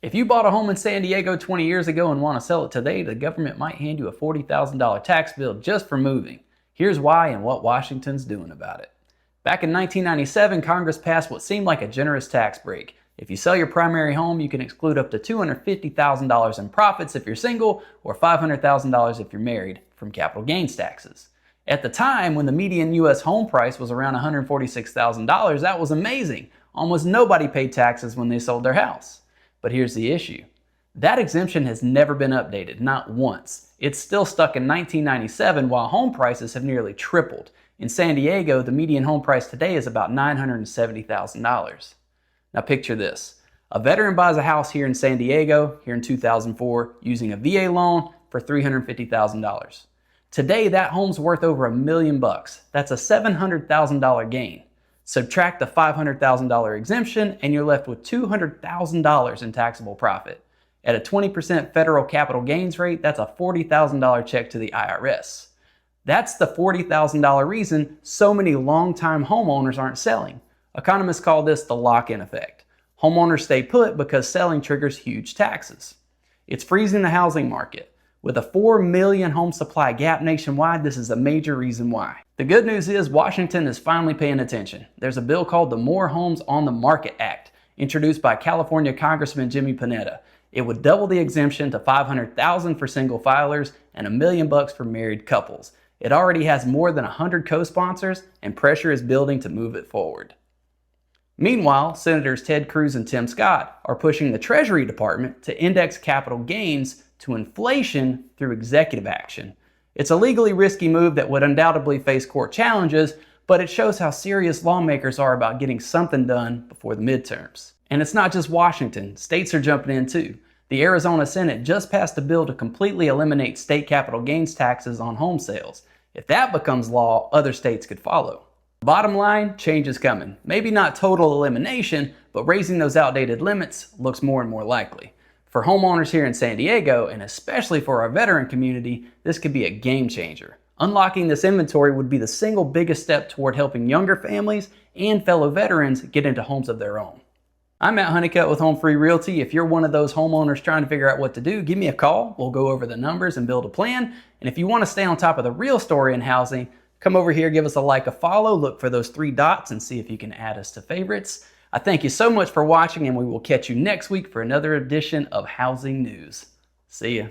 If you bought a home in San Diego 20 years ago and want to sell it today, the government might hand you a $40,000 tax bill just for moving. Here's why and what Washington's doing about it. Back in 1997, Congress passed what seemed like a generous tax break. If you sell your primary home, you can exclude up to $250,000 in profits if you're single, or $500,000 if you're married, from capital gains taxes. At the time, when the median U.S. home price was around $146,000, that was amazing. Almost nobody paid taxes when they sold their house. But here's the issue. That exemption has never been updated, not once. It's still stuck in 1997 while home prices have nearly tripled. In San Diego, the median home price today is about $970,000. Now picture this. A veteran buys a house here in San Diego, here in 2004, using a VA loan for $350,000. Today, that home's worth over $1 million. That's a $700,000 gain. Subtract the $500,000 exemption and you're left with $200,000 in taxable profit. At a 20% federal capital gains rate, that's a $40,000 check to the IRS. That's the $40,000 reason so many longtime homeowners aren't selling. Economists call this the lock-in effect. Homeowners stay put because selling triggers huge taxes. It's freezing the housing market. With a 4 million home supply gap nationwide, this is a major reason why. The good news is Washington is finally paying attention. There's a bill called the More Homes on the Market Act, introduced by California Congressman Jimmy Panetta. It would double the exemption to $500,000 for single filers and $1 million for married couples. It already has more than 100 co-sponsors, and pressure is building to move it forward. Meanwhile, Senators Ted Cruz and Tim Scott are pushing the Treasury Department to index capital gains to inflation through executive action. It's a legally risky move that would undoubtedly face court challenges, but it shows how serious lawmakers are about getting something done before the midterms. And it's not just Washington, states are jumping in too. The Arizona Senate just passed a bill to completely eliminate state capital gains taxes on home sales. If that becomes law, other states could follow. Bottom line, change is coming. Maybe not total elimination, but raising those outdated limits looks more and more likely. For homeowners here in San Diego, and especially for our veteran community, this could be a game changer. Unlocking this inventory would be the single biggest step toward helping younger families and fellow veterans get into homes of their own. I'm Matt Honeycutt with Home Free Realty. If you're one of those homeowners trying to figure out what to do, give me a call. We'll go over the numbers and build a plan. And if you want to stay on top of the real story in housing, come over here, give us a like, a follow, look for those 3 dots and see if you can add us to favorites. I thank you so much for watching, and we will catch you next week for another edition of Housing News. See ya.